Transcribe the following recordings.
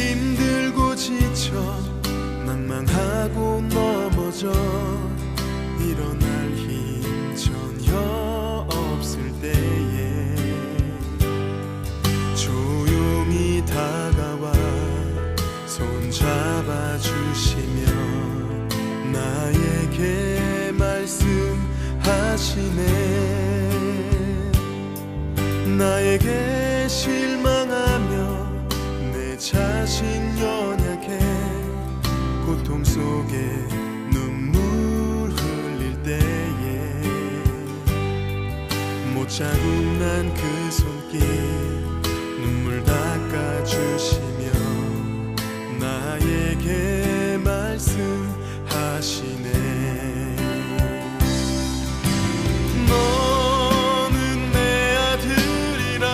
힘들고 지쳐 낭망하고 넘어져 일어날 힘 전혀 없을 때에 조용히 다가와 손잡아 주시며 나에게 말씀하시네. 나에게 실망하며 내 자신 연약해 고통 속에 눈물 흘릴 때에 못 잡은 난 그 손길 눈물 닦아주시며 나에게 말씀하시네. 너는 내 아들이라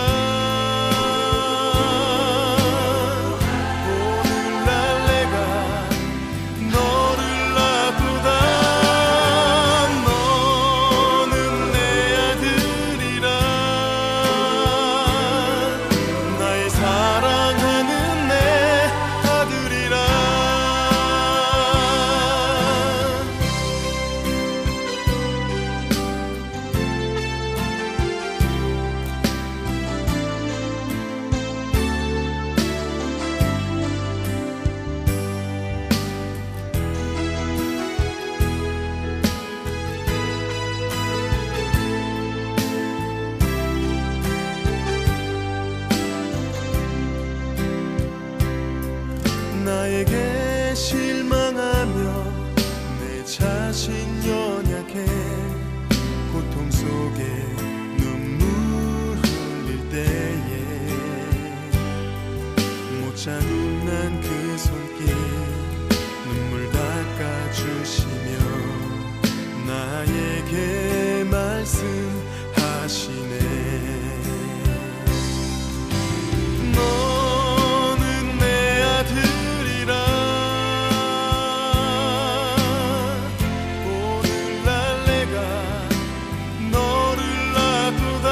오늘날 내가 너를 낳고다. 너는 내 아들이라 나의 사랑하는 내 아들이라. 나에게 실망하며 내 자신 연약해 고통 속에 눈물 흘릴 때에 못 잡은 난 그 손길 눈물 닦아주시며 나에게 말씀하시네. 너는 내 아들이라 오늘날 내가 너를 낳고다.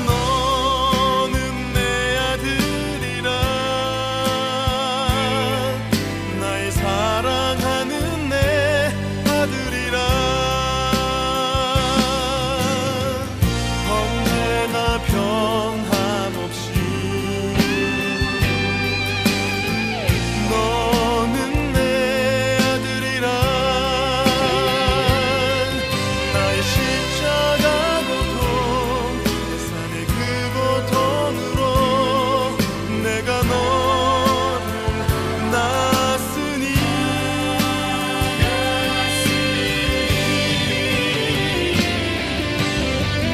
너는 내 아들이라 나의 사랑하는 내 아들이라. 언제나 변함없이 너는 내 아들이라. 나의 십자가 고통 내 삶의 그 고통으로 내가 너를 낳았으니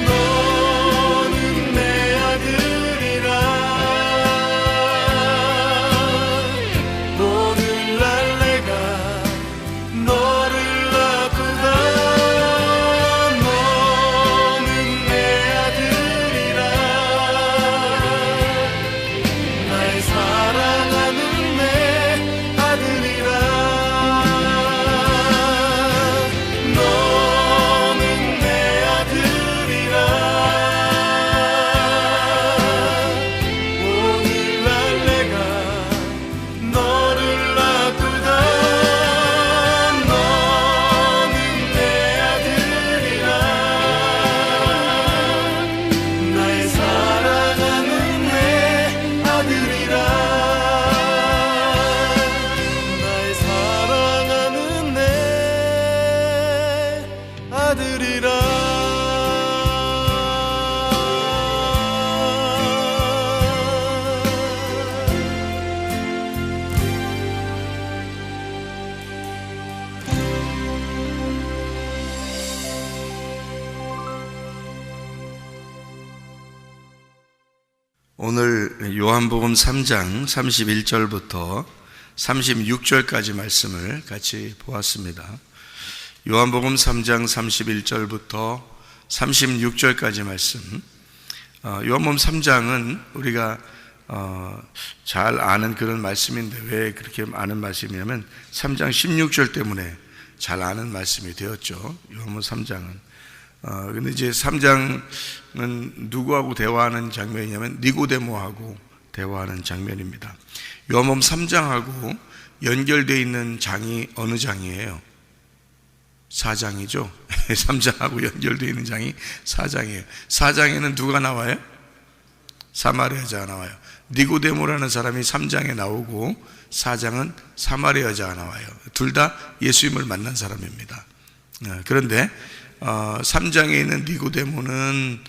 너는 내 아들이라. 오늘날 내가 너를 낳고다. 너는 내 아들이라 나의 사랑하는 내 아들이라. 너는 내 아들이라. 오늘날 내가 너를 낳고다. 너는 내 아들이라 나의 사랑하는 내 아들이라. 나의 사랑하는 내 아들이라. 오늘 요한복음 3장 31절부터 36절까지 말씀을 같이 보았습니다. 요한복음 3장 31절부터 36절까지 말씀. 요한복음 3장은 우리가 잘 아는 그런 말씀인데 왜 그렇게 아는 말씀이냐면 3장 16절 때문에 잘 아는 말씀이 되었죠. 요한복음 3장은. 근데 이제 3장은 누구하고 대화하는 장면이냐면 니고데모하고 대화하는 장면입니다. 요한복음 3장하고 연결되어 있는 장이 어느 장이에요? 4장이죠. 3장하고 연결되어 있는 장이 4장이에요. 4장에는 누가 나와요? 사마리아 여자가 나와요. 니고데모라는 사람이 3장에 나오고 4장은 사마리아 여자가 나와요. 둘 다 예수님을 만난 사람입니다. 그런데 3장에 있는 니고데모는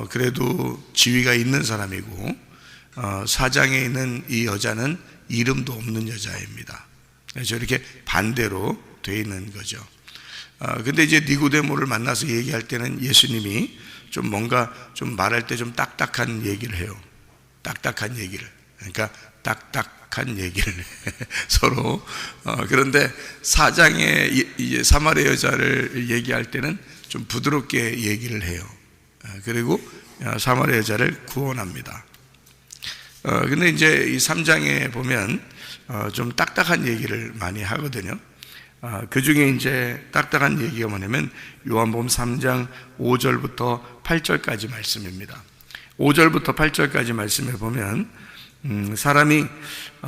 그래도 지위가 있는 사람이고 4장에 있는 이 여자는 이름도 없는 여자입니다. 그래서 이렇게 반대로 되어 있는 거죠. 근데 이제 니고데모를 만나서 얘기할 때는 예수님이 좀 뭔가 좀 말할 때 좀 딱딱한 얘기를 해요. 딱딱한 얘기를. 그러니까 딱딱한 얘기를 서로. 그런데 4장에 이제 사마리아 여자를 얘기할 때는 좀 부드럽게 얘기를 해요. 그리고 사마리아 여자를 구원합니다. 근데 이제 이 3장에 보면 좀 딱딱한 얘기를 많이 하거든요. 그 중에 이제 딱딱한 얘기가 뭐냐면 요한복음 3장 5절부터 8절까지 말씀입니다. 5절부터 8절까지 말씀을 보면 사람이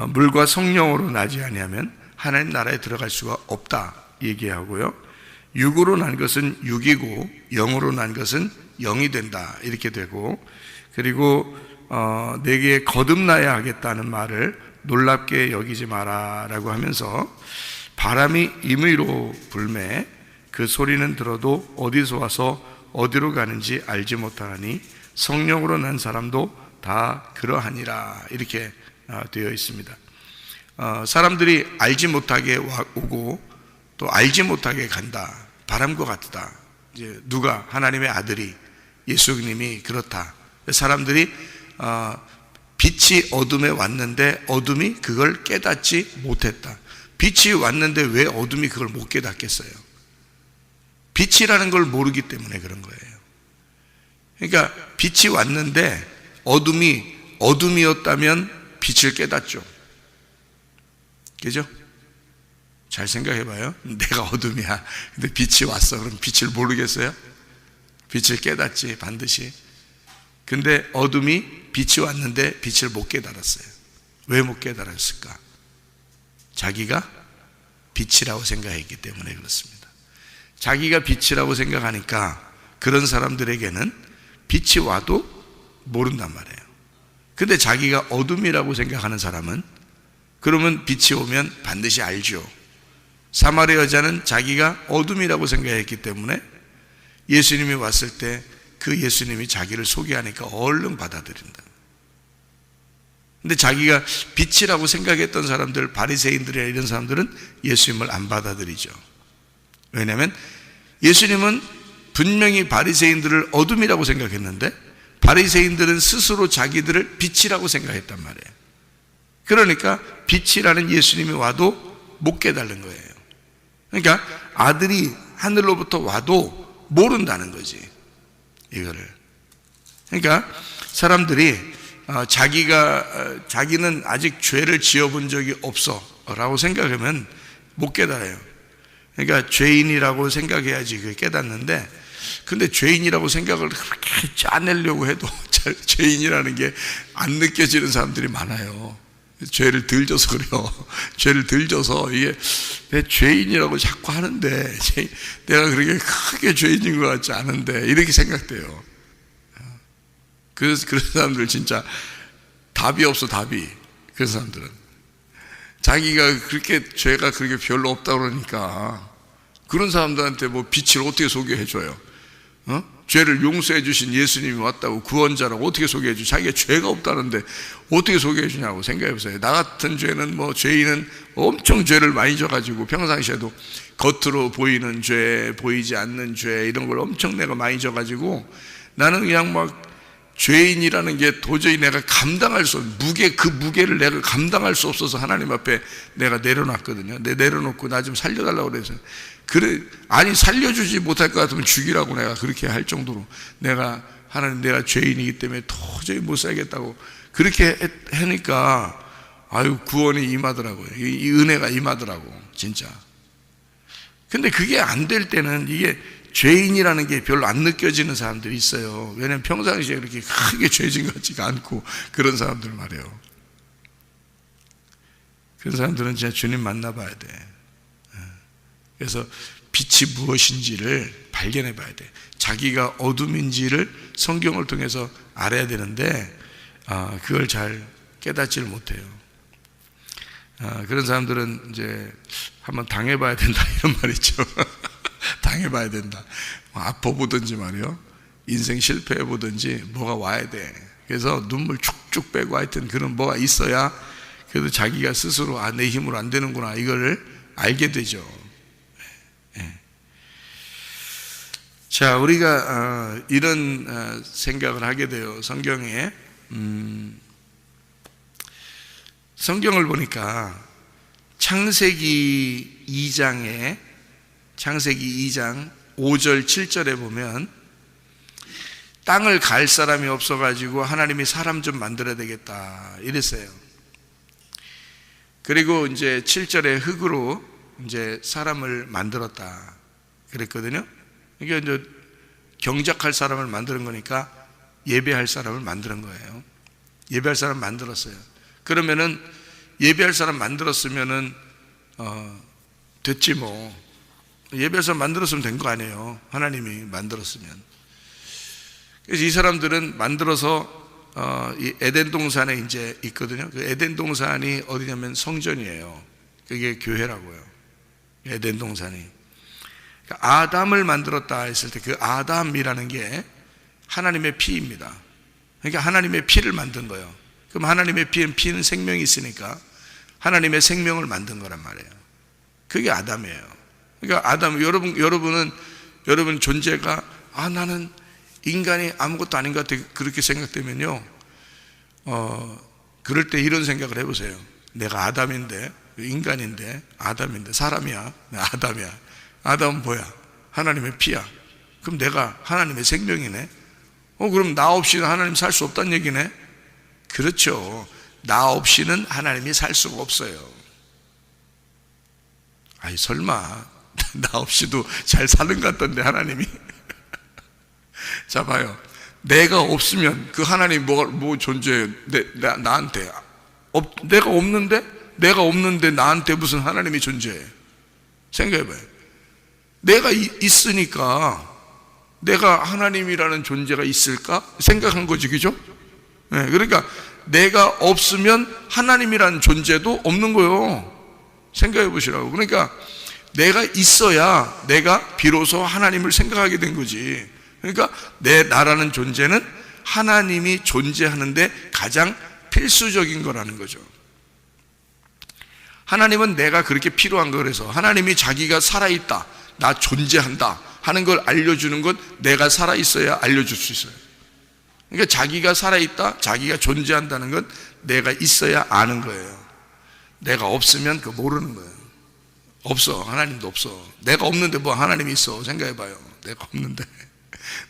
물과 성령으로 나지 아니하면 하나님 나라에 들어갈 수가 없다 얘기하고요. 육으로 난 것은 육이고 영으로 난 것은 영이 된다 이렇게 되고, 그리고 내게 거듭나야 하겠다는 말을 놀랍게 여기지 마라 라고 하면서 바람이 임의로 불매 그 소리는 들어도 어디서 와서 어디로 가는지 알지 못하니 성령으로 난 사람도 다 그러하니라 이렇게 되어 있습니다. 사람들이 알지 못하게 오고 또 알지 못하게 간다. 바람과 같다. 이제 누가? 하나님의 아들이 예수님이 그렇다. 사람들이 빛이 어둠에 왔는데 어둠이 그걸 깨닫지 못했다. 빛이 왔는데 왜 어둠이 그걸 못 깨닫겠어요? 빛이라는 걸 모르기 때문에 그런 거예요. 그러니까 빛이 왔는데 어둠이 어둠이었다면 빛을 깨닫죠. 그죠? 잘 생각해 봐요. 내가 어둠이야. 근데 빛이 왔어. 그럼 빛을 모르겠어요? 빛을 깨닫지 반드시. 근데 어둠이 빛이 왔는데 빛을 못 깨달았어요. 왜 못 깨달았을까? 자기가 빛이라고 생각했기 때문에 그렇습니다. 자기가 빛이라고 생각하니까 그런 사람들에게는 빛이 와도 모른단 말이에요. 근데 자기가 어둠이라고 생각하는 사람은 그러면 빛이 오면 반드시 알죠. 사마리아 여자는 자기가 어둠이라고 생각했기 때문에 예수님이 왔을 때 그 예수님이 자기를 소개하니까 얼른 받아들인다. 근데 자기가 빛이라고 생각했던 사람들, 바리새인들이나 이런 사람들은 예수님을 안 받아들이죠. 왜냐하면 예수님은 분명히 바리새인들을 어둠이라고 생각했는데 바리새인들은 스스로 자기들을 빛이라고 생각했단 말이에요. 그러니까 빛이라는 예수님이 와도 못 깨달는 거예요. 그러니까 아들이 하늘로부터 와도 모른다는 거지, 이거를. 그러니까 사람들이 자기는 아직 죄를 지어본 적이 없어 라고 생각하면 못 깨달아요. 그러니까 죄인이라고 생각해야지 그게 깨닫는데, 근데 죄인이라고 생각을 그렇게 짜내려고 해도 죄인이라는 게 안 느껴지는 사람들이 많아요. 죄를 덜 져서 그래요. 죄를 덜 져서 이게 내 죄인이라고 자꾸 하는데 내가 그렇게 크게 죄인인 것 같지 않은데 이렇게 생각돼요. 그런 사람들 진짜 답이 없어, 답이. 그런 사람들은 자기가 그렇게 죄가 그렇게 별로 없다 그러니까 그런 사람들한테 뭐 빛을 어떻게 소개해 줘요? 죄를 용서해 주신 예수님이 왔다고, 구원자라고 어떻게 소개해 줘? 자기가 죄가 없다는데 어떻게 소개해 주냐고 생각해 보세요. 나 같은 죄는 죄인은 엄청 죄를 많이 져가지고 평상시에도 겉으로 보이는 죄, 보이지 않는 죄 이런 걸 엄청 내가 많이 져가지고 나는 그냥 막 죄인이라는 게 도저히 내가 감당할 수 없는 그 무게를 내가 감당할 수 없어서 하나님 앞에 내가 내려놨거든요. 내려놓고 나 좀 살려달라고 그래서 아니 살려주지 못할 것 같으면 죽이라고 내가 그렇게 할 정도로 하나님 내가 죄인이기 때문에 도저히 못 살겠다고 그렇게 하니까 구원이 임하더라고요. 이 은혜가 임하더라고 진짜. 근데 그게 안 될 때는 이게 죄인이라는 게 별로 안 느껴지는 사람들이 있어요. 왜냐하면 평상시에 그렇게 크게 죄진 것 같지가 않고 그런 사람들 말이에요. 그런 사람들은 진짜 주님 만나봐야 돼. 그래서 빛이 무엇인지를 발견해 봐야 돼. 자기가 어둠인지를 성경을 통해서 알아야 되는데 그걸 잘 깨닫지를 못해요. 그런 사람들은 이제 한번 당해봐야 된다 이런 말 있죠. 당해봐야 된다. 아파보든지 말이요, 인생 실패해보든지 뭐가 와야 돼. 그래서 눈물 축축 빼고 하여튼 그런 뭐가 있어야 그래도 자기가 스스로 내 힘으로 안 되는구나 이거를 알게 되죠. 자, 우리가 이런 생각을 하게 돼요. 성경에 성경을 보니까 창세기 2장 5절 7절에 보면 땅을 갈 사람이 없어가지고 하나님이 사람 좀 만들어야 되겠다 이랬어요. 그리고 이제 7절에 흙으로 이제 사람을 만들었다 그랬거든요. 이게 이제 경작할 사람을 만드는 거니까 예배할 사람을 만드는 거예요. 예배할 사람 만들었어요. 그러면은 예배할 사람 만들었으면은 됐지 뭐. 예배할 사람 만들었으면 된 거 아니에요. 하나님이 만들었으면. 그래서 이 사람들은 만들어서 이 에덴 동산에 이제 있거든요. 그 에덴 동산이 어디냐면 성전이에요. 그게 교회라고요. 에덴 동산이. 그러니까 아담을 만들었다 했을 때 그 아담이라는 게 하나님의 피입니다. 그러니까 하나님의 피를 만든 거예요. 그럼 하나님의 피는 생명이 있으니까 하나님의 생명을 만든 거란 말이에요. 그게 아담이에요. 그러니까 아담, 여러분 존재가 나는 인간이 아무것도 아닌 것 같아 그렇게 생각되면요, 그럴 때 이런 생각을 해보세요. 내가 아담인데, 인간인데, 아담인데, 사람이야, 아담이야. 아담은 뭐야? 하나님의 피야. 그럼 내가 하나님의 생명이네. 그럼 나 없이는 하나님 살 수 없다는 얘기네. 그렇죠. 나 없이는 하나님이 살 수가 없어요. 아이 설마 나 없이도 잘 사는 것 같던데 하나님이. 자 봐요. 내가 없으면 그 하나님 뭐 존재해요? 나한테 내가 없는데 나한테 무슨 하나님이 존재해? 생각해봐요. 내가 있으니까 내가 하나님이라는 존재가 있을까? 생각한 거지, 그죠? 네, 그러니까 내가 없으면 하나님이라는 존재도 없는 거예요. 생각해 보시라고. 그러니까 내가 있어야 내가 비로소 하나님을 생각하게 된 거지. 그러니까 나라는 존재는 하나님이 존재하는데 가장 필수적인 거라는 거죠. 하나님은 내가 그렇게 필요한 거. 그래서 하나님이 자기가 살아있다, 나 존재한다 하는 걸 알려주는 건 내가 살아있어야 알려줄 수 있어요. 그러니까 자기가 살아있다, 자기가 존재한다는 건 내가 있어야 아는 거예요. 내가 없으면 그거 모르는 거예요. 없어. 하나님도 없어. 내가 없는데 뭐 하나님이 있어. 생각해봐요. 내가 없는데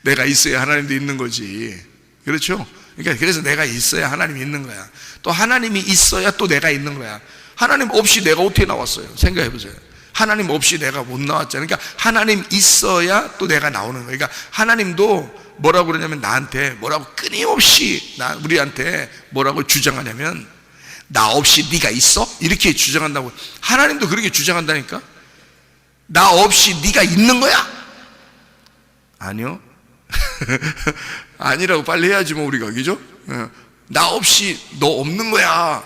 내가 있어야 하나님도 있는 거지. 그렇죠? 그러니까 그래서 내가 있어야 하나님이 있는 거야. 또 하나님이 있어야 또 내가 있는 거야. 하나님 없이 내가 어떻게 나왔어요? 생각해보세요. 하나님 없이 내가 못 나왔잖아요. 그러니까 하나님 있어야 또 내가 나오는 거예요. 그러니까 하나님도 뭐라고 그러냐면 나한테 뭐라고 끊임없이 우리한테 뭐라고 주장하냐면 나 없이 네가 있어? 이렇게 주장한다고. 하나님도 그렇게 주장한다니까. 나 없이 네가 있는 거야? 아니요. 아니라고 빨리 해야지 뭐 우리가, 그죠? 나 없이 너 없는 거야.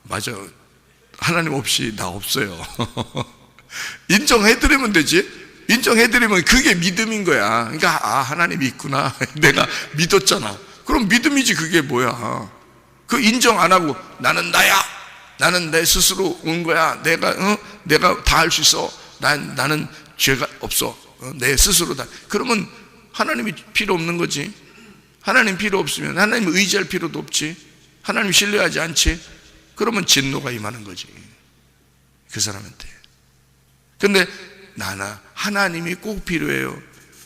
맞아. 하나님 없이 나 없어요. 인정해드리면 되지. 인정해드리면 그게 믿음인 거야. 그러니까 하나님이 있구나. 내가 믿었잖아. 그럼 믿음이지. 그게 뭐야? 그 인정 안 하고 나는 나야, 나는 내 스스로 온 거야, 내가 다 할 수 있어, 나는 죄가 없어, 내 스스로 다. 그러면 하나님이 필요 없는 거지. 하나님 필요 없으면 하나님 의지할 필요도 없지. 하나님 신뢰하지 않지. 그러면 진노가 임하는 거지, 그 사람한테. 근데 하나님이 꼭 필요해요.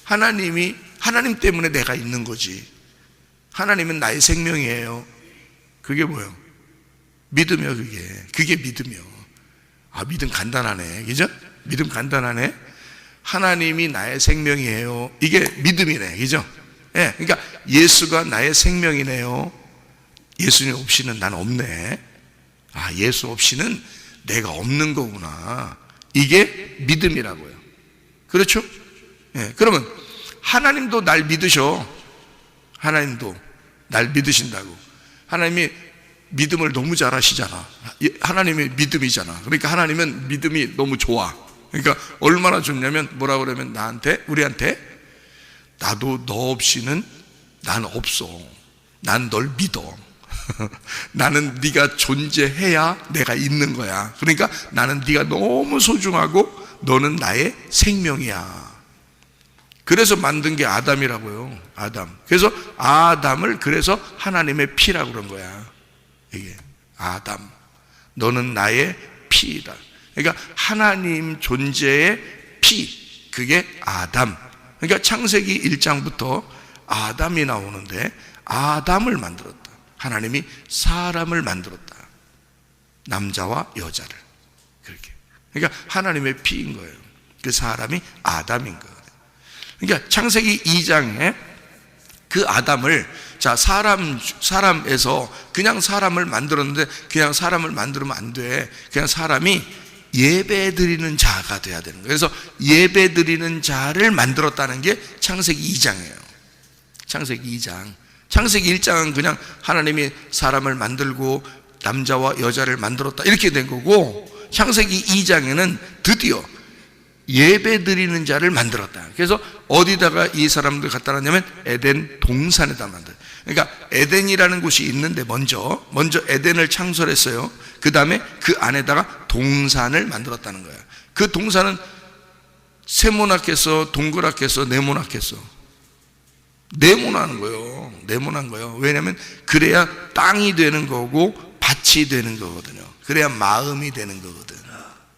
하나님 때문에 내가 있는 거지. 하나님은 나의 생명이에요. 그게 뭐예요? 믿음이요. 그게 믿음이요. 믿음 간단하네, 그죠? 믿음 간단하네. 하나님이 나의 생명이에요. 이게 믿음이네, 그죠? 예, 그러니까 예수가 나의 생명이네요. 예수님 없이는 난 없네. 아, 예수 없이는 내가 없는 거구나. 이게 믿음이라고요. 그렇죠? 예, 그러면 하나님도 날 믿으셔. 하나님도 날 믿으신다고. 하나님이 믿음을 너무 잘하시잖아. 하나님이 믿음이잖아. 그러니까 하나님은 믿음이 너무 좋아. 그러니까 얼마나 좋냐면 뭐라 그러면 우리한테 나도 너 없이는 난 없어. 난 널 믿어. 나는 네가 존재해야 내가 있는 거야. 그러니까 나는 네가 너무 소중하고 너는 나의 생명이야. 그래서 만든 게 아담이라고요. 아담. 그래서 아담을 그래서 하나님의 피라고 그런 거야. 이게 아담, 너는 나의 피이다. 그러니까 하나님 존재의 피, 그게 아담. 그러니까 창세기 1장부터 아담이 나오는데 아담을 만들었다. 하나님이 사람을 만들었다. 남자와 여자를. 그렇게. 그러니까 하나님의 피인 거예요. 그 사람이 아담인 거예요. 그러니까 창세기 2장에 그 아담을, 자, 사람에서 그냥 사람을 만들었는데 그냥 사람을 만들면 안 돼. 그냥 사람이 예배 드리는 자가 돼야 되는 거예요. 그래서 예배 드리는 자를 만들었다는 게 창세기 2장이에요. 창세기 2장. 창세기 1장은 그냥 하나님이 사람을 만들고 남자와 여자를 만들었다 이렇게 된 거고, 창세기 2장에는 드디어 예배 드리는 자를 만들었다. 그래서 어디다가 이 사람들 갖다 놨냐면 에덴 동산에다 만들어요. 그러니까 에덴이라는 곳이 있는데 먼저 에덴을 창설했어요. 그 다음에 그 안에다가 동산을 만들었다는 거예요. 그 동산은 세모나겠어, 동그랗겠어, 네모나겠어? 네모나는 거예요. 네모난 거예요. 왜냐하면 그래야 땅이 되는 거고 밭이 되는 거거든요. 그래야 마음이 되는 거거든.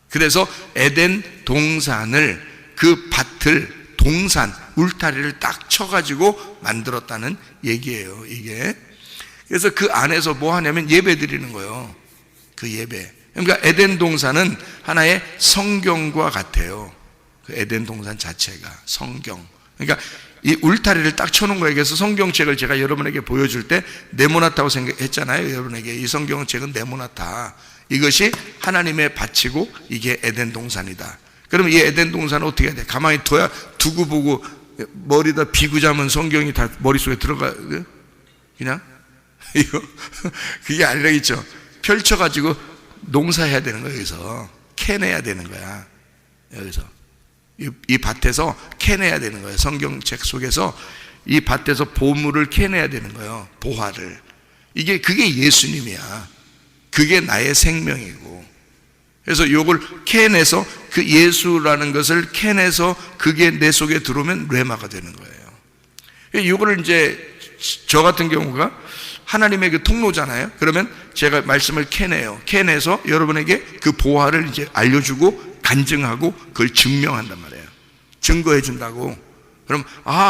그래서 에덴 동산을, 그 밭을, 동산, 울타리를 딱 쳐가지고 만들었다는 얘기예요, 이게. 그래서 그 안에서 뭐 하냐면 예배 드리는 거예요. 그 예배. 그러니까 에덴 동산은 하나의 성경과 같아요. 그 에덴 동산 자체가 성경. 그러니까 이 울타리를 딱 쳐놓은 거예요. 그래서 성경책을 제가 여러분에게 보여줄 때 네모나타고 생각했잖아요. 여러분에게 이 성경책은 네모나타. 이것이 하나님의 밭이고 이게 에덴 동산이다. 그러면 이 에덴 동산은 어떻게 해야 돼? 가만히 두고 보고 머리다 비고 자면 성경이 다 머릿속에 들어가, 그냥? 이거, 그게 아니라겠죠. 펼쳐가지고 농사해야 되는 거예요. 여기서 캐내야 되는 거야. 여기서 이 밭에서 캐내야 되는 거예요. 성경책 속에서 이 밭에서 보물을 캐내야 되는 거예요. 보화를. 그게 예수님이야. 그게 나의 생명이고. 그래서 요걸 캐내서, 그 예수라는 것을 캐내서 그게 내 속에 들어오면 레마가 되는 거예요. 요거를 이제 저 같은 경우가 하나님의 그 통로잖아요. 그러면 제가 말씀을 캐내서 여러분에게 그 보화를 이제 알려주고 간증하고 그걸 증명한단 말이에요. 증거해 준다고. 그럼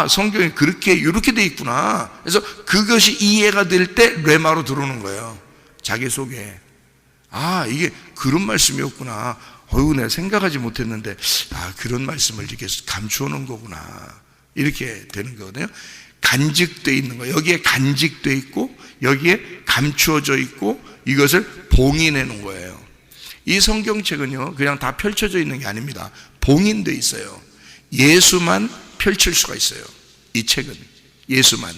성경이 이렇게 돼 있구나. 그래서 그것이 이해가 될 때 레마로 들어오는 거예요. 자기 속에. 이게 그런 말씀이었구나. 내가 생각하지 못했는데 그런 말씀을 이렇게 감추어 놓은 거구나. 이렇게 되는 거거든요. 간직되어 있는 거예요. 여기에 간직되어 있고 여기에 감추어져 있고 이것을 봉인해 놓은 거예요. 이 성경책은요, 그냥 다 펼쳐져 있는 게 아닙니다. 봉인되어 있어요. 예수만 펼칠 수가 있어요. 이 책은 예수만.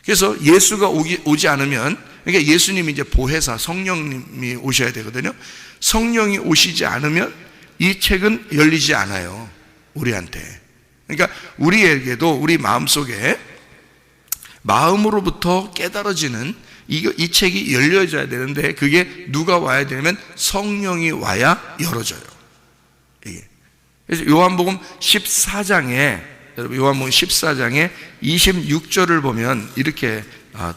그래서 예수가 오지 않으면, 그러니까 예수님이 이제 보혜사 성령님이 오셔야 되거든요. 성령이 오시지 않으면 이 책은 열리지 않아요, 우리한테. 그러니까 우리에게도 우리 마음속에 마음으로부터 깨달아지는 이 책이 열려져야 되는데, 그게 누가 와야 되냐면 성령이 와야 열어져요. 이게. 그래서 요한복음 14장에 26절을 보면 이렇게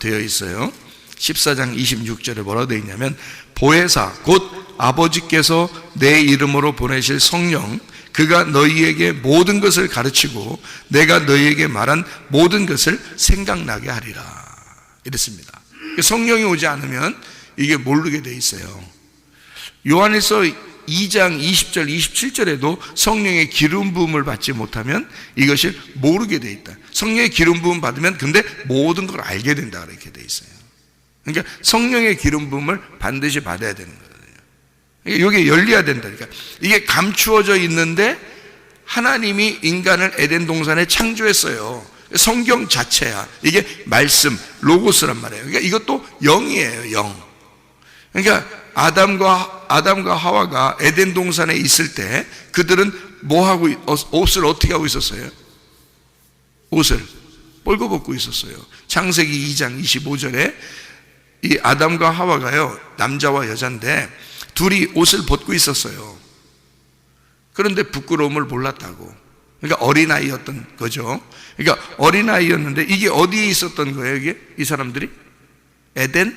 되어 있어요. 14장 26절에 뭐라고 되어 있냐면, 보혜사 곧 아버지께서 내 이름으로 보내실 성령, 그가 너희에게 모든 것을 가르치고 내가 너희에게 말한 모든 것을 생각나게 하리라. 이랬습니다. 성령이 오지 않으면 이게 모르게 돼 있어요. 요한일서 2장 20절 27절에도 성령의 기름 부음을 받지 못하면 이것을 모르게 돼 있다. 성령의 기름 부음 받으면 근데 모든 걸 알게 된다 이렇게 돼 있어요. 그러니까 성령의 기름 부음을 반드시 받아야 되는 거예요. 이게 열려야 된다니까. 이게 감추어져 있는데 하나님이 인간을 에덴 동산에 창조했어요. 성경 자체야. 이게 말씀, 로고스란 말이에요. 그러니까 이것도 영이에요, 영. 그러니까 아담과 하와가 에덴 동산에 있을 때 그들은 뭐 하고 옷을 어떻게 하고 있었어요? 옷을 뻘거벗고 있었어요. 창세기 2장 25절에 이 아담과 하와가요, 남자와 여자인데 둘이 옷을 벗고 있었어요. 그런데 부끄러움을 몰랐다고. 그러니까 어린아이였던 거죠. 그러니까 어린아이였는데 이게 어디에 있었던 거예요? 이게 이 사람들이 에덴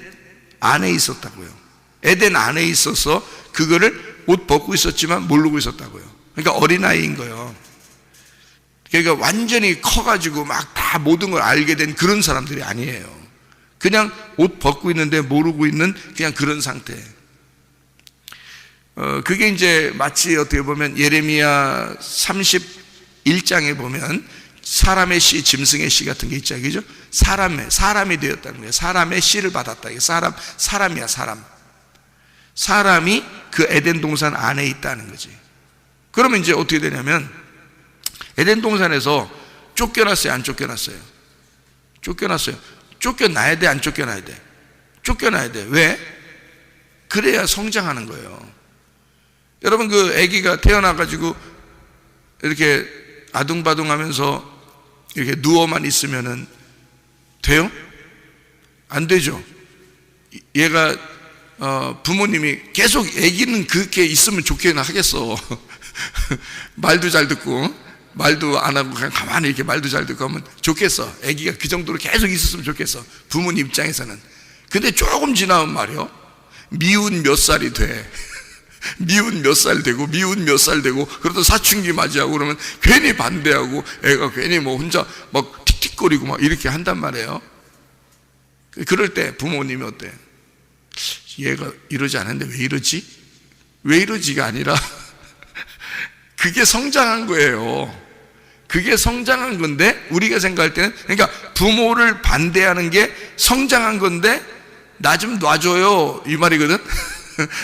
안에 있었다고요. 에덴 안에 있어서 그거를 옷 벗고 있었지만 모르고 있었다고요. 그러니까 어린아이인 거예요. 그러니까 완전히 커가지고 막 다 모든 걸 알게 된 그런 사람들이 아니에요. 그냥 옷 벗고 있는데 모르고 있는 그냥 그런 상태. 그게 이제 마치 어떻게 보면 예레미야 31장에 보면 사람의 씨, 짐승의 씨 같은 게 있죠, 그죠? 사람이 되었다는 거예요. 사람의 씨를 받았다. 이게 사람이야, 사람. 사람이 그 에덴 동산 안에 있다는 거지. 그러면 이제 어떻게 되냐면 에덴 동산에서 쫓겨났어요, 안 쫓겨났어요? 쫓겨났어요. 쫓겨나야 돼, 안 쫓겨나야 돼? 쫓겨나야 돼. 왜? 그래야 성장하는 거예요. 여러분, 그 아기가 태어나가지고 이렇게 아둥바둥하면서 이렇게 누워만 있으면은 돼요? 안 되죠. 얘가 부모님이 계속 아기는 그렇게 있으면 좋게는 하겠어. 말도 잘 듣고 말도 안 하고 그냥 가만히 이렇게 말도 잘 듣고 하면 좋겠어. 아기가 그 정도로 계속 있었으면 좋겠어, 부모님 입장에서는. 근데 조금 지나면 말이요, 미운 몇 살이 돼. 미운 몇 살 되고 미운 몇 살 되고 그러다 사춘기 맞이하고 그러면 괜히 반대하고 애가 괜히 뭐 혼자 막 틱틱거리고 막 이렇게 한단 말이에요. 그럴 때 부모님이 어때? 얘가 이러지 않았는데 왜 이러지? 왜 이러지가 아니라 그게 성장한 거예요. 그게 성장한 건데 우리가 생각할 때는, 그러니까 부모를 반대하는 게 성장한 건데 나 좀 놔줘요 이 말이거든.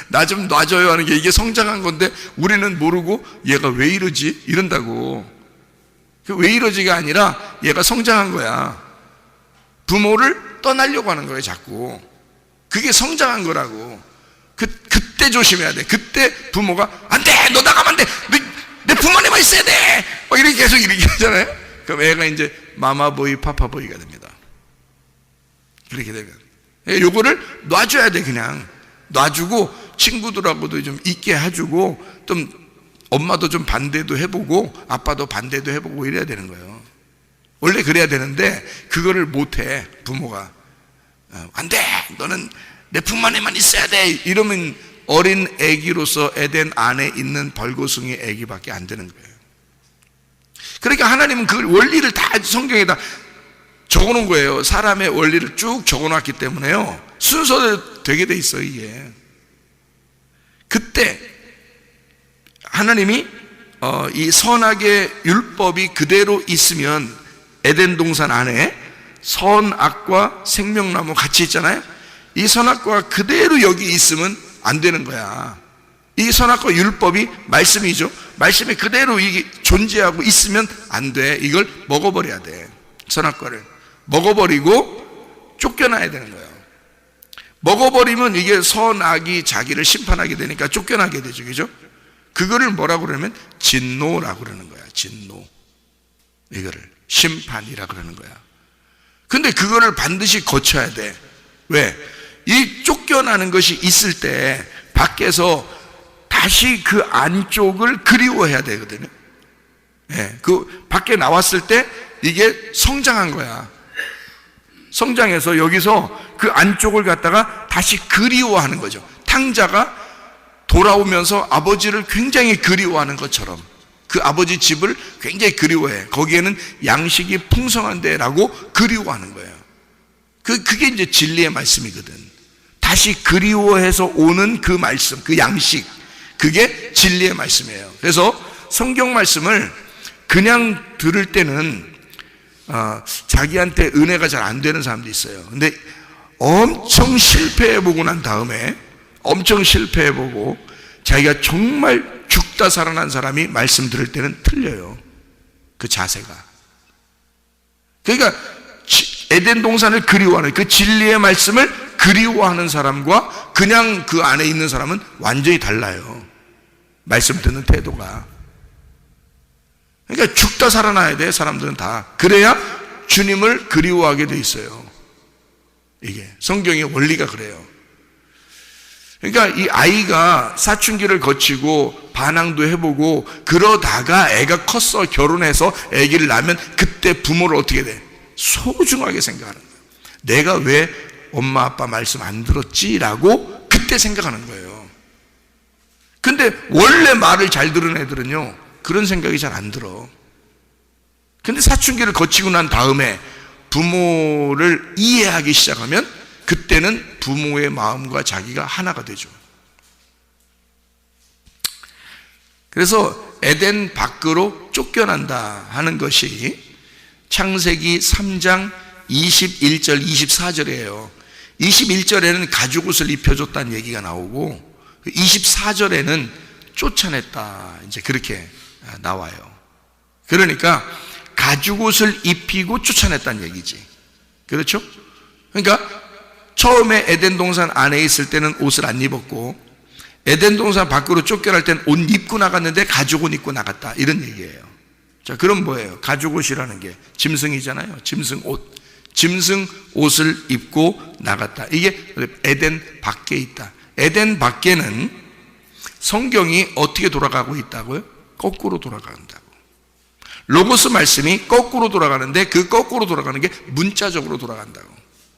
나 좀 놔줘요 하는 게 이게 성장한 건데 우리는 모르고 얘가 왜 이러지? 이런다고. 왜 이러지가 아니라 얘가 성장한 거야. 부모를 떠나려고 하는 거예요, 자꾸. 그게 성장한 거라고. 그때 조심해야 돼. 그때 부모가 안 돼! 너 나가면 안 돼! 내 부모님만 있어야 돼! 막 이렇게 계속 이렇게 하잖아요. 그럼 애가 이제 마마보이, 파파보이가 됩니다. 그렇게 되면. 요거를 놔줘야 돼, 그냥. 놔주고 친구들하고도 좀 있게 해주고 좀 엄마도 좀 반대도 해보고 아빠도 반대도 해보고 이래야 되는 거예요. 원래 그래야 되는데 그거를 못해, 부모가. 안 돼! 너는 내 품 안에만 있어야 돼! 이러면 어린 아기로서 에덴 안에 있는 벌거숭이 아기밖에 안 되는 거예요. 그러니까 하나님은 그 원리를 다 성경에다 적어놓은 거예요. 사람의 원리를 쭉 적어놨기 때문에요, 순서대로 되게 돼 있어요, 이게. 그때 하나님이 이 선악의 율법이 그대로 있으면 에덴 동산 안에 선악과 생명나무 같이 있잖아요. 이 선악과 그대로 여기 있으면 안 되는 거야. 이 선악과 율법이 말씀이죠. 말씀이 그대로 이게 존재하고 있으면 안 돼. 이걸 먹어버려야 돼. 선악과를 먹어버리고 쫓겨나야 되는 거예요. 먹어버리면 이게 선악이 자기를 심판하게 되니까 쫓겨나게 되죠, 그죠? 그거를 뭐라고 그러면 진노라고 그러는 거야. 진노. 이거를 심판이라고 그러는 거야. 근데 그거를 반드시 거쳐야 돼. 왜? 이 쫓겨나는 것이 있을 때 밖에서 다시 그 안쪽을 그리워해야 되거든요. 그 밖에 나왔을 때 이게 성장한 거야. 성장해서 여기서 그 안쪽을 갖다가 다시 그리워하는 거죠. 탕자가 돌아오면서 아버지를 굉장히 그리워하는 것처럼 그 아버지 집을 굉장히 그리워해. 거기에는 양식이 풍성한데라고 그리워하는 거예요. 그게 이제 진리의 말씀이거든. 다시 그리워해서 오는 그 말씀, 그 양식, 그게 진리의 말씀이에요. 그래서 성경 말씀을 그냥 들을 때는 자기한테 은혜가 잘 안 되는 사람도 있어요. 근데 엄청 실패해보고 난 다음에 엄청 실패해보고 자기가 정말 죽다 살아난 사람이 말씀 들을 때는 틀려요. 그 자세가. 그러니까 에덴 동산을 그리워하는, 그 진리의 말씀을 그리워하는 사람과 그냥 그 안에 있는 사람은 완전히 달라요. 말씀 듣는 태도가. 그러니까 죽다 살아나야 돼, 사람들은 다. 그래야 주님을 그리워하게 돼 있어요. 이게 성경의 원리가 그래요. 그러니까 이 아이가 사춘기를 거치고 반항도 해보고 그러다가 애가 컸어, 결혼해서 아기를 낳으면 그때 부모를 어떻게 돼? 소중하게 생각하는 거예요. 내가 왜 엄마 아빠 말씀 안 들었지라고 그때 생각하는 거예요. 근데 원래 말을 잘 들은 애들은요, 그런 생각이 잘 안 들어. 근데 사춘기를 거치고 난 다음에 부모를 이해하기 시작하면 그때는 부모의 마음과 자기가 하나가 되죠. 그래서 에덴 밖으로 쫓겨난다 하는 것이 창세기 3장 21절 24절이에요. 21절에는 가죽옷을 입혀줬다는 얘기가 나오고 24절에는 쫓아냈다, 이제 그렇게 나와요. 그러니까 가죽옷을 입히고 쫓아냈다는 얘기지. 그렇죠? 그러니까 처음에 에덴 동산 안에 있을 때는 옷을 안 입었고 에덴 동산 밖으로 쫓겨날 때는 옷 입고 나갔는데 가죽옷 입고 나갔다, 이런 얘기예요. 자, 그럼 뭐예요? 가죽옷이라는 게 짐승이잖아요. 짐승옷. 짐승 옷을 입고 나갔다. 이게 에덴 밖에 있다. 에덴 밖에는 성경이 어떻게 돌아가고 있다고요? 거꾸로 돌아간다고. 로고스 말씀이 거꾸로 돌아가는데 그 거꾸로 돌아가는 게 문자적으로 돌아간다고.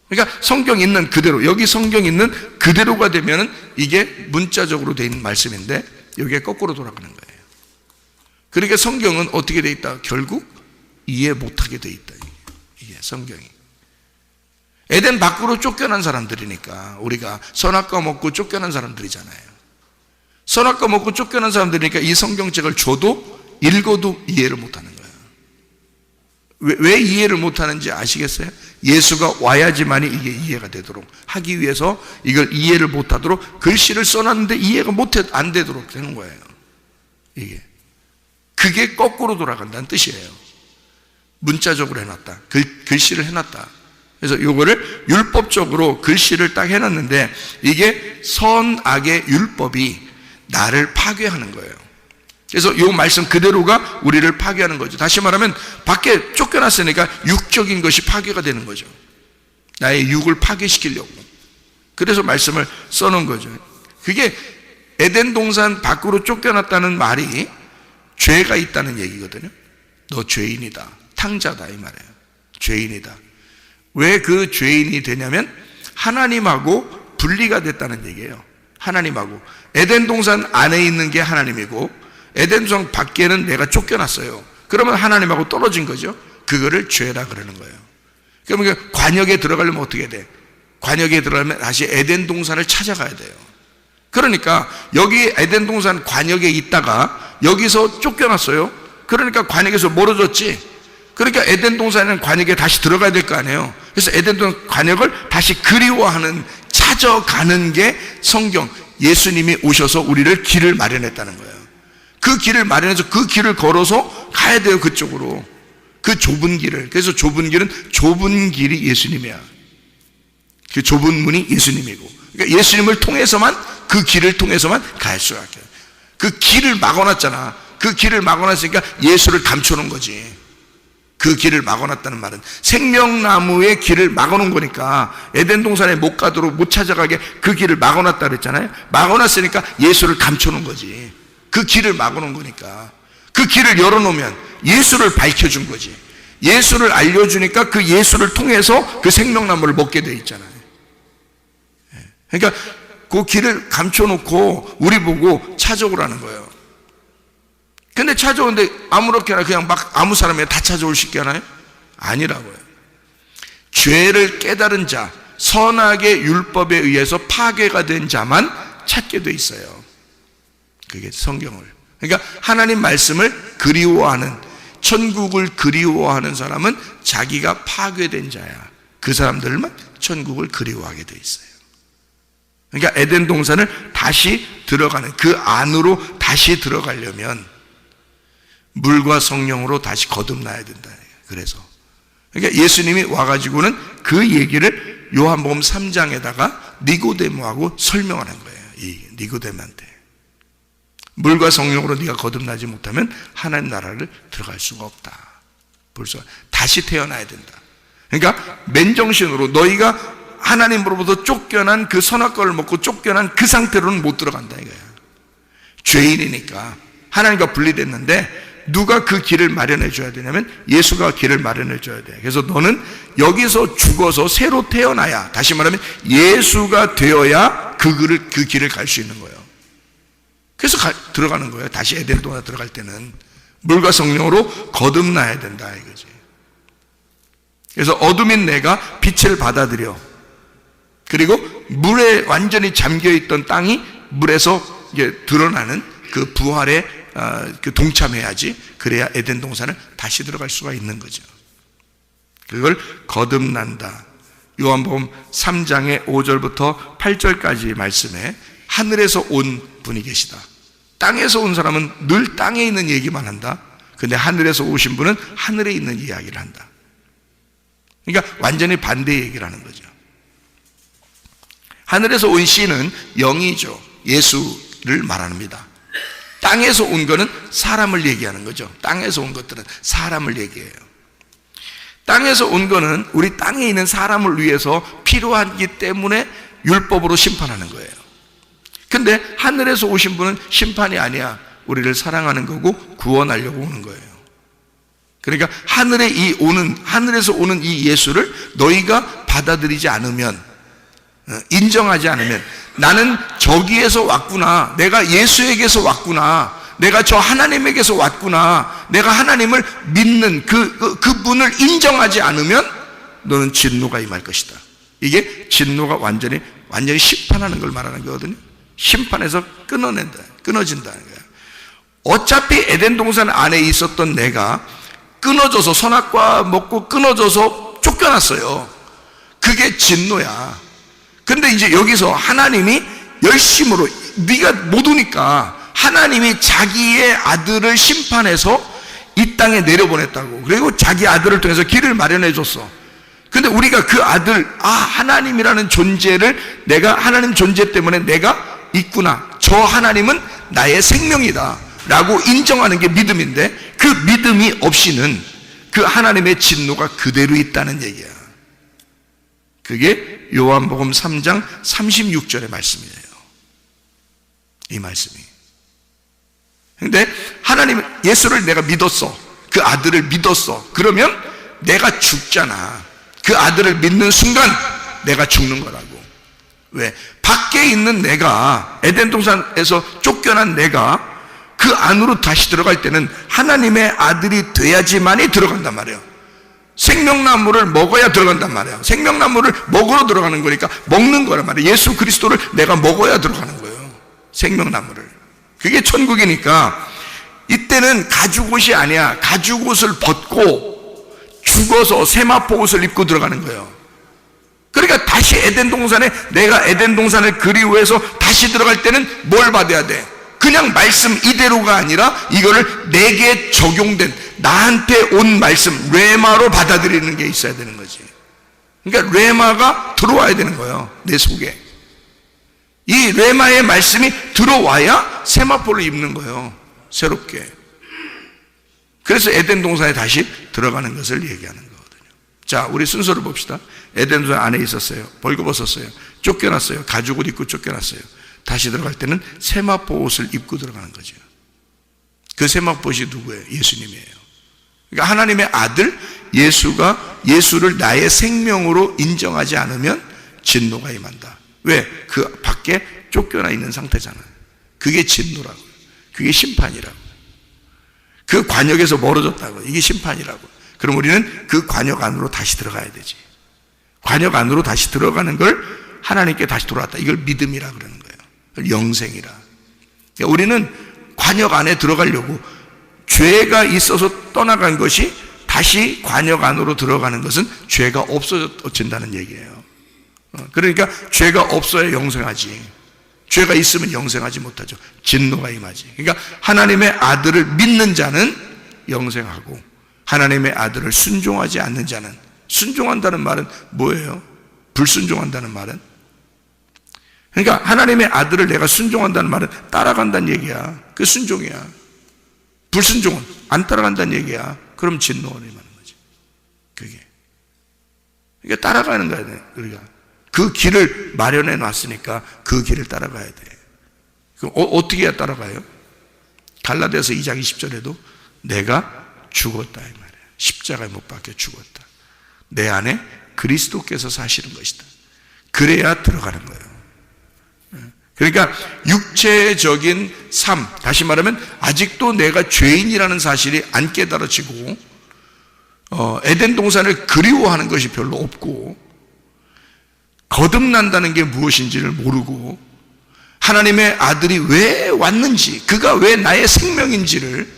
그러니까 성경 있는 그대로, 여기 성경 있는 그대로가 되면은 이게 문자적으로 돼 있는 말씀인데 여기에 거꾸로 돌아가는 거예요. 그러니까 성경은 어떻게 돼 있다? 결국 이해 못하게 돼 있다. 이게 성경이. 에덴 밖으로 쫓겨난 사람들이니까, 우리가 선악과 먹고 쫓겨난 사람들이잖아요. 선악과 먹고 쫓겨난 사람들이니까 이 성경책을 줘도 읽어도 이해를 못하는 거예요. 왜 이해를 못하는지 아시겠어요? 예수가 와야지만이 이게 이해가 되도록 하기 위해서 이걸 이해를 못하도록 글씨를 써놨는데 이해가 안 되도록 되는 거예요. 이게 그게 거꾸로 돌아간다는 뜻이에요. 문자적으로 해놨다, 글씨를 해놨다. 그래서 요거를 율법적으로 글씨를 딱 해놨는데 이게 선악의 율법이 나를 파괴하는 거예요. 그래서 요 말씀 그대로가 우리를 파괴하는 거죠. 다시 말하면 밖에 쫓겨났으니까 육적인 것이 파괴가 되는 거죠. 나의 육을 파괴시키려고. 그래서 말씀을 써놓은 거죠. 그게 에덴 동산 밖으로 쫓겨났다는 말이 죄가 있다는 얘기거든요. 너 죄인이다, 탕자다, 이 말이에요. 죄인이다. 왜 그 죄인이 되냐면 하나님하고 분리가 됐다는 얘기예요. 하나님하고. 에덴 동산 안에 있는 게 하나님이고 에덴 동산 밖에는 내가 쫓겨났어요. 그러면 하나님하고 떨어진 거죠. 그거를 죄라 그러는 거예요. 그러면 관역에 들어가려면 어떻게 돼? 관역에 들어가려면 다시 에덴 동산을 찾아가야 돼요. 그러니까 여기 에덴 동산 관역에 있다가 여기서 쫓겨났어요. 그러니까 관역에서 멀어졌지. 그러니까 에덴 동산에는 관역에 다시 들어가야 될 거 아니에요. 그래서 에덴 동산 관역을 다시 그리워하는, 찾아가는 게 성경. 예수님이 오셔서 우리를 길을 마련했다는 거예요. 그 길을 마련해서 그 길을 걸어서 가야 돼요, 그쪽으로. 그 좁은 길을. 그래서 좁은 길은, 좁은 길이 예수님이야. 그 좁은 문이 예수님이고, 그러니까 예수님을 통해서만, 그 길을 통해서만 갈 수가 있어요. 그 길을 막아놨잖아. 그 길을 막아놨으니까 예수를 감춰놓은 거지. 그 길을 막아놨다는 말은 생명나무의 길을 막아놓은 거니까 에덴 동산에 못 가도록, 못 찾아가게 그 길을 막아놨다 그랬잖아요. 막아놨으니까 예수를 감춰놓은 거지. 그 길을 막아놓은 거니까. 그 길을 열어놓으면 예수를 밝혀준 거지. 예수를 알려주니까 그 예수를 통해서 그 생명나무를 먹게 돼 있잖아요. 그러니까 그 길을 감춰놓고 우리 보고 찾아오라는 거예요. 근데 찾아오는데 아무렇게나 그냥 막 아무 사람이 다 찾아올 수 있게 하나요? 아니라고요. 죄를 깨달은 자, 선악의 율법에 의해서 파괴가 된 자만 찾게 돼 있어요. 그게 성경을. 그러니까 하나님 말씀을 그리워하는, 천국을 그리워하는 사람은 자기가 파괴된 자야. 그 사람들만 천국을 그리워하게 돼 있어요. 그러니까 에덴 동산을 다시 들어가는, 그 안으로 다시 들어가려면 물과 성령으로 다시 거듭나야 된다. 그래서 그러니까 예수님이 와가지고는 그 얘기를 요한복음 3장에다가 니고데모하고 설명하는 거예요. 이 니고데모한테 물과 성령으로 네가 거듭나지 못하면 하나님 나라를 들어갈 수가 없다. 벌써 다시 태어나야 된다. 그러니까 맨정신으로 너희가 하나님으로부터 쫓겨난 그 선악과를 먹고 쫓겨난 그 상태로는 못 들어간다 이거야. 죄인이니까 하나님과 분리됐는데 누가 그 길을 마련해 줘야 되냐면 예수가 길을 마련해 줘야 돼. 그래서 너는 여기서 죽어서 새로 태어나야, 다시 말하면 예수가 되어야 그 길을 갈 수 있는 거예요. 그래서 들어가는 거예요. 다시 에덴 동산 들어갈 때는 물과 성령으로 거듭나야 된다 이거지. 그래서 어둠인 내가 빛을 받아들여, 그리고 물에 완전히 잠겨있던 땅이 물에서 이제 드러나는 그 부활에 그 동참해야지. 그래야 에덴 동산을 다시 들어갈 수가 있는 거죠. 그걸 거듭난다. 요한복음 3장의 5절부터 8절까지 말씀에 하늘에서 온 분이 계시다. 땅에서 온 사람은 늘 땅에 있는 얘기만 한다. 근데 하늘에서 오신 분은 하늘에 있는 이야기를 한다. 그러니까 완전히 반대 얘기를 하는 거죠. 하늘에서 온 씨는 영이죠. 예수를 말합니다. 땅에서 온 거는 사람을 얘기하는 거죠. 땅에서 온 것들은 사람을 얘기해요. 땅에서 온 거는 우리 땅에 있는 사람을 위해서 필요하기 때문에 율법으로 심판하는 거예요. 근데 하늘에서 오신 분은 심판이 아니야. 우리를 사랑하는 거고 구원하려고 오는 거예요. 그러니까 하늘에서 오는 이 예수를 너희가 받아들이지 않으면, 인정하지 않으면, 나는 저기에서 왔구나, 내가 예수에게서 왔구나, 내가 저 하나님에게서 왔구나, 내가 하나님을 믿는 그분을 인정하지 않으면 너는 진노가 임할 것이다. 이게 진노가 완전히 심판하는 걸 말하는 거거든요. 심판에서 끊어진다는 거예요. 어차피 에덴 동산 안에 있었던 내가 끊어져서, 선악과 먹고 끊어져서 쫓겨났어요. 그게 진노야. 근데 이제 여기서 하나님이 열심으로, 네가 못 오니까 하나님이 자기의 아들을 심판해서 이 땅에 내려보냈다고. 그리고 자기 아들을 통해서 길을 마련해 줬어. 근데 우리가 그 아들, 하나님이라는 존재를, 내가 하나님 존재 때문에 내가 있구나, 저 하나님은 나의 생명이다 라고 인정하는 게 믿음인데, 그 믿음이 없이는 그 하나님의 진노가 그대로 있다는 얘기야. 그게 요한복음 3장 36절의 말씀이에요. 이 말씀이. 근데 하나님, 예수를 내가 믿었어, 그 아들을 믿었어, 그러면 내가 죽잖아. 그 아들을 믿는 순간 내가 죽는 거라고. 왜? 밖에 있는 내가, 에덴 동산에서 쫓겨난 내가 그 안으로 다시 들어갈 때는 하나님의 아들이 돼야지만이 들어간단 말이에요. 생명나무를 먹어야 들어간단 말이에요. 생명나무를 먹으러 들어가는 거니까 먹는 거란 말이에요. 예수 그리스도를 내가 먹어야 들어가는 거예요. 생명나무를. 그게 천국이니까 이때는 가죽옷이 아니야. 가죽옷을 벗고 죽어서 세마포 옷을 입고 들어가는 거예요. 그러니까 다시 에덴 동산에, 내가 에덴 동산을 그리워해서 다시 들어갈 때는 뭘 받아야 돼? 그냥 말씀 이대로가 아니라 이거를 내게 적용된, 나한테 온 말씀, 레마로 받아들이는 게 있어야 되는 거지. 그러니까 레마가 들어와야 되는 거예요, 내 속에. 이 레마의 말씀이 들어와야 세마포를 입는 거예요, 새롭게. 그래서 에덴 동산에 다시 들어가는 것을 얘기하는 거거든요. 자, 우리 순서를 봅시다. 에덴 동산 안에 있었어요. 벌거벗었어요. 쫓겨났어요. 가죽옷 입고 쫓겨났어요. 다시 들어갈 때는 세마포 옷을 입고 들어가는 거죠. 그 세마포 옷이 누구예요? 예수님이에요. 그러니까 하나님의 아들 예수를 나의 생명으로 인정하지 않으면 진노가 임한다. 왜? 그 밖에 쫓겨나 있는 상태잖아요. 그게 진노라고. 그게 심판이라고. 그 관역에서 멀어졌다고. 이게 심판이라고. 그럼 우리는 그 관역 안으로 다시 들어가야 되지. 관역 안으로 다시 들어가는 걸 하나님께 다시 돌아왔다. 이걸 믿음이라 그러는 거예요. 영생이라. 우리는 관역 안에 들어가려고, 죄가 있어서 떠나간 것이 다시 관역 안으로 들어가는 것은 죄가 없어진다는 얘기예요. 그러니까 죄가 없어야 영생하지, 죄가 있으면 영생하지 못하죠. 진노가 임하지. 그러니까 하나님의 아들을 믿는 자는 영생하고, 하나님의 아들을 순종하지 않는 자는, 순종한다는 말은 뭐예요? 불순종한다는 말은? 그러니까 하나님의 아들을 내가 순종한다는 말은 따라간다는 얘기야. 그 순종이야. 불순종은 안 따라간다는 얘기야. 그럼 진노가 임하는 거지. 그게. 그러니까 따라가는 거야, 우리가. 그 길을 마련해 놨으니까 그 길을 따라가야 돼. 그럼 어떻게 해야 따라가요? 갈라디아서 2장 20절에도 내가 죽었다 이 말이야. 십자가에 못 박혀 죽었다. 내 안에 그리스도께서 사시는 것이다. 그래야 들어가는 거예요. 그러니까 육체적인 삶, 다시 말하면 아직도 내가 죄인이라는 사실이 안 깨달아지고, 에덴 동산을 그리워하는 것이 별로 없고, 거듭난다는 게 무엇인지를 모르고, 하나님의 아들이 왜 왔는지, 그가 왜 나의 생명인지를,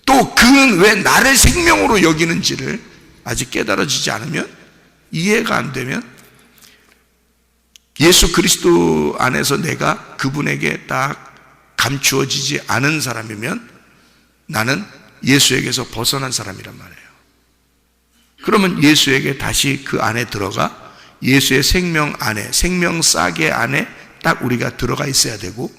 또 그는 왜 나를 생명으로 여기는지를 아직 깨달아지지 않으면, 이해가 안 되면, 예수 그리스도 안에서 내가 그분에게 딱 감추어지지 않은 사람이면 나는 예수에게서 벗어난 사람이란 말이에요. 그러면 예수에게 다시 그 안에 들어가 예수의 생명 안에, 생명 싸개 안에 딱 우리가 들어가 있어야 되고,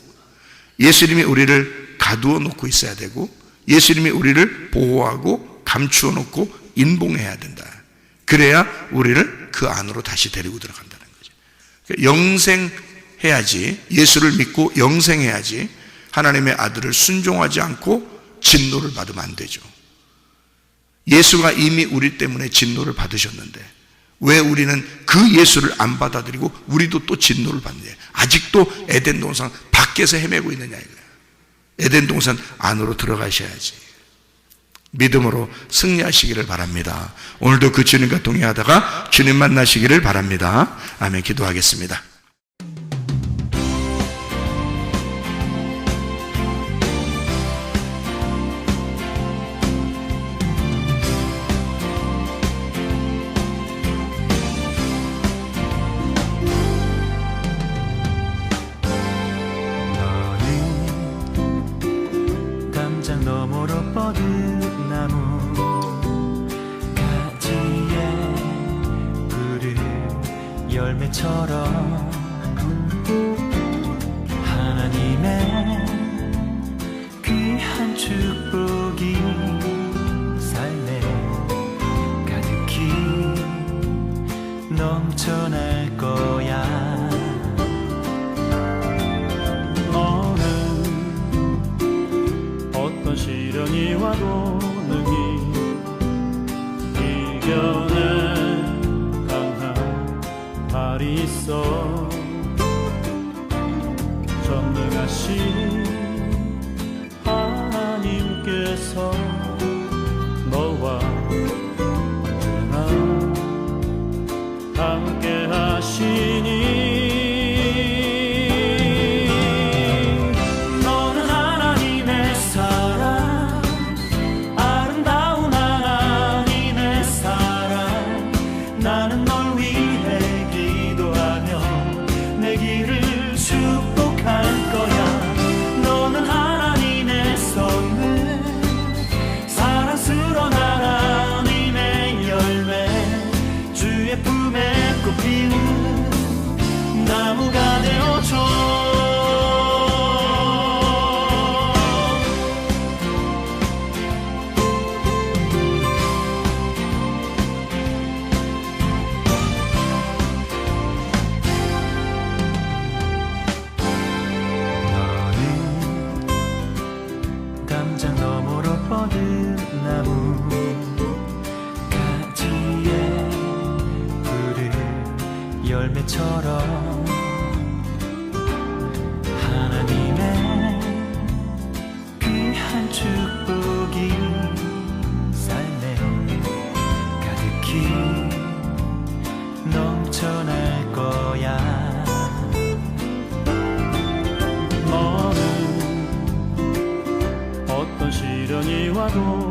예수님이 우리를 가두어 놓고 있어야 되고, 예수님이 우리를 보호하고 감추어 놓고 인봉해야 된다. 그래야 우리를 그 안으로 다시 데리고 들어간다는 거죠. 영생해야지, 예수를 믿고 영생해야지 하나님의 아들을 순종하지 않고 진노를 받으면 안 되죠. 예수가 이미 우리 때문에 진노를 받으셨는데 왜 우리는 그 예수를 안 받아들이고 우리도 또 진노를 받느냐? 아직도 에덴 동산 밖에서 헤매고 있느냐 이거야. 에덴 동산 안으로 들어가셔야지. 믿음으로 승리하시기를 바랍니다. 오늘도 그 주님과 동행하다가 주님 만나시기를 바랍니다. 아멘. 기도하겠습니다. 너머로 뻗은 나무 가지에 푸른 열매처럼 하나님의 귀한 축복이 삶에 가득히 넘쳐날 거야. 시련이 와도 능히 이겨낼 강한 발이 있어. 전능하신 하나님께서 너와 언제나 함께 하시니 내 길을 축복할 거야. 나도